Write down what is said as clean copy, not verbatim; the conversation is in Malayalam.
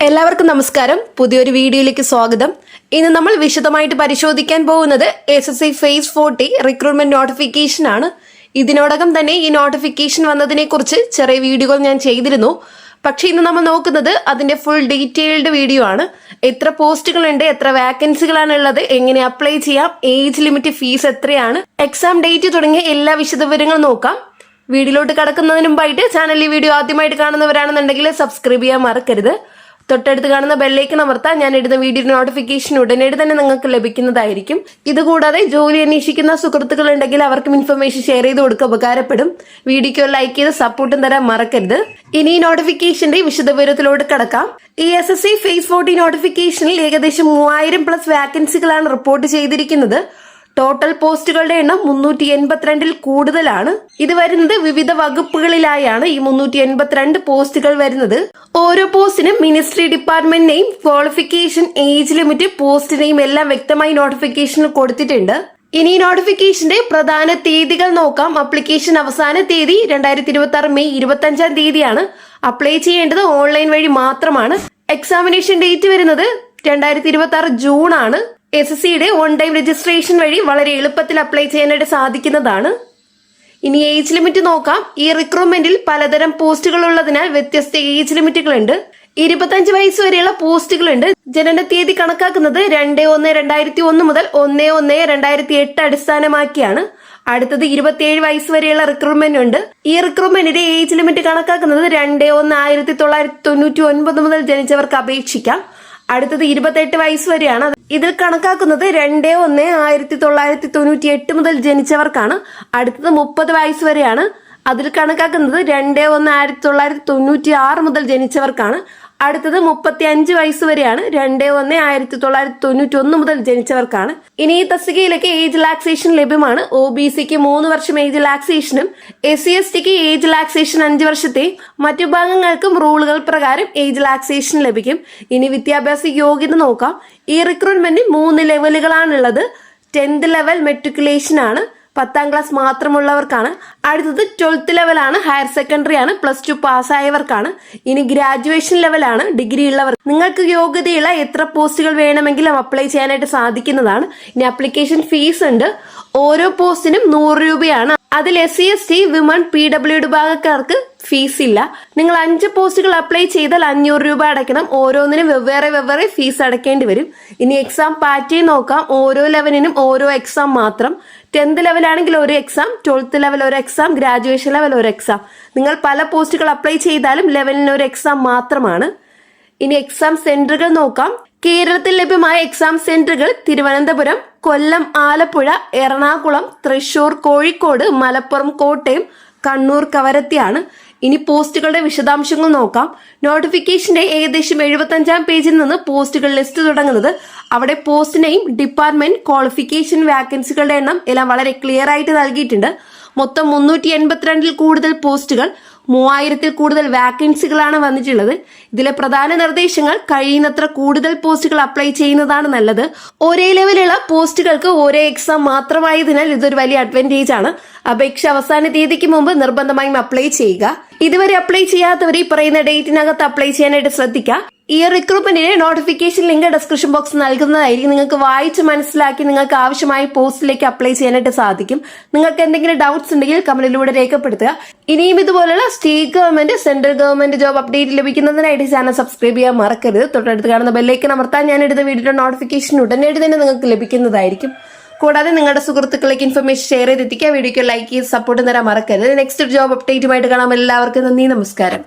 എല്ലാവർക്കും നമസ്കാരം. പുതിയൊരു വീഡിയോയിലേക്ക് സ്വാഗതം. ഇന്ന് നമ്മൾ വിശദമായിട്ട് പരിശോധിക്കാൻ പോകുന്നത് SSC ഫേസ് 40 റിക്രൂട്ട്മെന്റ് നോട്ടിഫിക്കേഷൻ ആണ്. ഇതിനോടകം തന്നെ ഈ നോട്ടിഫിക്കേഷൻ വന്നതിനെ കുറിച്ച് ചെറിയ വീഡിയോകൾ ഞാൻ ചെയ്തിരുന്നു. പക്ഷെ ഇന്ന് നമ്മൾ നോക്കുന്നത് അതിന്റെ ഫുൾ ഡീറ്റെയിൽഡ് വീഡിയോ ആണ്. എത്ര പോസ്റ്റുകളുണ്ട്, എത്ര വാക്കൻസികളാണ് ഉള്ളത്, എങ്ങനെ അപ്ലൈ ചെയ്യാം, ഏജ് ലിമിറ്റ്, ഫീസ് എത്രയാണ്, എക്സാം ഡേറ്റ് തുടങ്ങിയ എല്ലാ വിശദവിവരങ്ങളും നോക്കാം. വീഡിയോയിലോട്ട് കടക്കുന്നതിന് മുമ്പായിട്ട് ചാനലിൽ വീഡിയോ ആദ്യമായിട്ട് കാണുന്നവരാണെന്നുണ്ടെങ്കിൽ സബ്സ്ക്രൈബ് ചെയ്യാൻ മറക്കരുത്. തൊട്ടടുത്ത് കാണുന്ന ബെല്ലൈക്കൺ അമർത്താൻ ഞാൻ ഇടുന്ന വീഡിയോ നോട്ടിഫിക്കേഷൻ ഉടനടി തന്നെ നിങ്ങൾക്ക് ലഭിക്കുന്നതായിരിക്കും. ഇതുകൂടാതെ ജോലി അന്വേഷിക്കുന്ന സുഹൃത്തുക്കൾ ഉണ്ടെങ്കിൽ അവർക്കും ഇൻഫർമേഷൻ ഷെയർ ചെയ്ത് കൊടുക്കുക, ഉപകാരപ്പെടും. വീഡിയോക്ക് ലൈക്ക് ചെയ്ത് സപ്പോർട്ടും തരാൻ മറക്കരുത്. ഇനി ഈ നോട്ടിഫിക്കേഷന്റെ വിശദവിവരത്തിലോട്ട് കടക്കാം. ഈ SSC ഫേസ് 40 നോട്ടിഫിക്കേഷനിൽ ഏകദേശം 3000+ വാക്കൻസികളാണ് റിപ്പോർട്ട് ചെയ്തിരിക്കുന്നത്. ടോട്ടൽ പോസ്റ്റുകളുടെ എണ്ണം 382 കൂടുതലാണ്. ഇത് വരുന്നത് വിവിധ വകുപ്പുകളിലായാണ് ഈ 382 പോസ്റ്റുകൾ വരുന്നത്. ഓരോ പോസ്റ്റിനും ministry, department name, qualification, age limit, post name എല്ലാം വ്യക്തമായി നോട്ടിഫിക്കേഷനിൽ കൊടുത്തിട്ടുണ്ട്. ഇനി നോട്ടിഫിക്കേഷന്റെ പ്രധാന തീയതികൾ നോക്കാം. അപ്ലിക്കേഷൻ അവസാന തീയതി 2026 മെയ് 25 തീയതിയാണ്. അപ്ലൈ ചെയ്യേണ്ടത് ഓൺലൈൻ വഴി മാത്രമാണ്. എക്സാമിനേഷൻ ഡേറ്റ് വരുന്നത് 2026 ജൂൺ ആണ്. SSCയുടെ ഓൺ ടൈം രജിസ്ട്രേഷൻ വഴി വളരെ എളുപ്പത്തിൽ അപ്ലൈ ചെയ്യാനായിട്ട് സാധിക്കുന്നതാണ്. ഇനി ഏജ് ലിമിറ്റ് നോക്കാം. ഈ റിക്രൂട്ട്മെന്റിൽ പലതരം പോസ്റ്റുകൾ ഉള്ളതിനാൽ വ്യത്യസ്ത ഏജ് ലിമിറ്റുകളുണ്ട്. 25 വയസ്സ് വരെയുള്ള പോസ്റ്റുകളുണ്ട്. ജനന തീയതി കണക്കാക്കുന്നത് 2/1/2001 മുതൽ 1/1/2008 അടിസ്ഥാനമാക്കിയാണ്. അടുത്തത് 27 വയസ്സ് വരെയുള്ള റിക്രൂട്ട്മെന്റ് ഉണ്ട്. ഈ റിക്രൂട്ട്മെന്റിന്റെ ഏജ് ലിമിറ്റ് കണക്കാക്കുന്നത് 2/1/1999 മുതൽ ജനിച്ചവർക്ക് അപേക്ഷിക്കാം. അടുത്തത് 28 വയസ്സ് വരെയാണ്. ഇതിൽ കണക്കാക്കുന്നത് 2/1/1998 മുതൽ ജനിച്ചവർക്കാണ്. അടുത്തത് 30 വയസ്സ് വരെയാണ്. അതിൽ കണക്കാക്കുന്നത് 2/1/1996 മുതൽ ജനിച്ചവർക്കാണ്. അടുത്തത് 35 വയസ്സ് വരെയാണ്. 2/1/1991 മുതൽ ജനിച്ചവർക്കാണ്. ഇനി ഈ തസ്തികയിലേക്ക് ഏജ് റിലാക്സേഷൻ ലഭ്യമാണ്. OBCക്ക് 3 വർഷം ഏജ് റിലാക്സേഷനും SC/STക്ക് ഏജ് റിലാക്സേഷൻ 5 വർഷത്തെ, മറ്റു വിഭാഗങ്ങൾക്കും റൂളുകൾ പ്രകാരം ഏജ് റിലാക്സേഷൻ ലഭിക്കും. ഇനി വിദ്യാഭ്യാസ യോഗ്യത നോക്കാം. ഈ റിക്രൂട്ട്മെന്റിൽ 3 ലെവലുകളാണുള്ളത്. 10th ലെവൽ മെട്രിക്കുലേഷൻ ആണ്, 10ാം ക്ലാസ് മാത്രമുള്ളവർക്കാണ്. അടുത്തത് 12th ലെവലാണ്, ഹയർ സെക്കൻഡറി ആണ്, +2 പാസ്സായവർക്കാണ്. ഇനി ഗ്രാജുവേഷൻ ലെവലാണ്, ഡിഗ്രി ഉള്ളവർ. നിങ്ങൾക്ക് യോഗ്യതയുള്ള എത്ര പോസ്റ്റുകൾ വേണമെങ്കിലും അപ്ലൈ ചെയ്യാനായിട്ട് സാധിക്കുന്നതാണ്. ഇനി അപ്ലിക്കേഷൻ ഫീസ് ഉണ്ട്. ഓരോ പോസ്റ്റിനും 100 രൂപയാണ്. അതിൽ SC/ST, വിമൺ, PWD വിഭാഗക്കാർക്ക് ഫീസ് ഇല്ല. നിങ്ങൾ 5 പോസ്റ്റുകൾ അപ്ലൈ ചെയ്താൽ 500 രൂപ അടയ്ക്കണം. ഓരോന്നിനും വെവ്വേറെ ഫീസ് അടയ്ക്കേണ്ടി വരും. ഇനി എക്സാം പാറ്റേൺ നോക്കാം. ഓരോ ലെവലിനും ഓരോ എക്സാം മാത്രം. 10th ലെവലാണെങ്കിൽ ഒരു എക്സാം, 12th ലെവൽ ഒരു എക്സാം, ഗ്രാജുവേഷൻ ലെവൽ ഒരു എക്സാം. നിങ്ങൾ പല പോസ്റ്റുകൾ അപ്ലൈ ചെയ്താലും ലെവലിന് ഒരു എക്സാം മാത്രമാണ്. ഇനി എക്സാം സെന്ററുകൾ നോക്കാം. കേരളത്തിൽ ലഭ്യമായ എക്സാം സെന്ററുകൾ തിരുവനന്തപുരം, കൊല്ലം, ആലപ്പുഴ, എറണാകുളം, തൃശൂർ, കോഴിക്കോട്, മലപ്പുറം, കോട്ടയം, കണ്ണൂർ, കവരത്തിയാണ്. ഇനി പോസ്റ്റുകളുടെ വിശദാംശങ്ങൾ നോക്കാം. നോട്ടിഫിക്കേഷന്റെ ഏകദേശം 75ാം പേജിൽ നിന്ന് പോസ്റ്റുകൾ ലിസ്റ്റ് തുടങ്ങുന്നത്. അവിടെ പോസ്റ്റ് നെയിം, ഡിപ്പാർട്ട്മെന്റ്, ക്വാളിഫിക്കേഷൻ, വാക്കൻസികളുടെ എണ്ണം എല്ലാം വളരെ ക്ലിയർ ആയിട്ട് നൽകിയിട്ടുണ്ട്. മൊത്തം 382 കൂടുതൽ പോസ്റ്റുകൾ, 3000 കൂടുതൽ വാക്കൻസികളാണ് വന്നിട്ടുള്ളത്. ഇതിലെ പ്രധാന നിർദ്ദേശങ്ങൾ: കഴിയുന്നത്ര കൂടുതൽ പോസ്റ്റുകൾ അപ്ലൈ ചെയ്യുന്നതാണ് നല്ലത്. ഒരേ ലെവലുള്ള പോസ്റ്റുകൾക്ക് ഒരേ എക്സാം മാത്രമായതിനാൽ ഇതൊരു വലിയ അഡ്വാൻറ്റേജ് ആണ്. അപേക്ഷ അവസാന തീയതിക്ക് മുമ്പ് നിർബന്ധമായും അപ്ലൈ ചെയ്യുക. ഇതുവരെ അപ്ലൈ ചെയ്യാത്തവർ ഈ പറയുന്ന ഡേറ്റിനകത്ത് അപ്ലൈ ചെയ്യാനായിട്ട് ശ്രദ്ധിക്കുക. ഈ റിക്രൂട്ട്മെന്റിന്റെ നോട്ടിഫിക്കേഷൻ ലിങ്ക് ഡിസ്ക്രിപ്ഷൻ ബോക്സ് നൽകുന്നതായിരിക്കും. നിങ്ങൾക്ക് വായിച്ച് മനസ്സിലാക്കി നിങ്ങൾക്ക് ആവശ്യമായ പോസ്റ്റിലേക്ക് അപ്ലൈ ചെയ്യാനായിട്ട് സാധിക്കും. നിങ്ങൾക്ക് എന്തെങ്കിലും ഡൗട്ട്സ് ഉണ്ടെങ്കിൽ കമന്റിലൂടെ രേഖപ്പെടുത്തുക. ഇനിയും ഇതുപോലുള്ള state government, central government job update ലഭിക്കുന്നതിനായിട്ട് ചാനൽ സബ്സ്ക്രൈബ് ചെയ്യാൻ മറക്കരുത്. തൊട്ടടുത്ത് കാണുന്ന ബെല്ലൈക്കൺ അമർത്താൻ ഞാൻ ഇടുന്ന വീഡിയോ നോട്ടിഫിക്കേഷൻ ഉടനടി തന്നെ നിങ്ങൾക്ക് ലഭിക്കുന്നതായിരിക്കും. കൂടാതെ നിങ്ങളുടെ സുഹൃത്തുക്കളിലേക്ക് ഇൻഫർമേഷൻ ഷെയർ ചെയ്തെത്തിക്കുക. വീഡിയോക്ക് ലൈക്ക് ചെയ്ത് സപ്പോർട്ട് തരാൻ മറക്കരുത്. നെക്സ്റ്റ് ജോബ് അപ്ഡേറ്റുമായിട്ട് കാണാം. എല്ലാവർക്കും നന്ദി, നമസ്കാരം.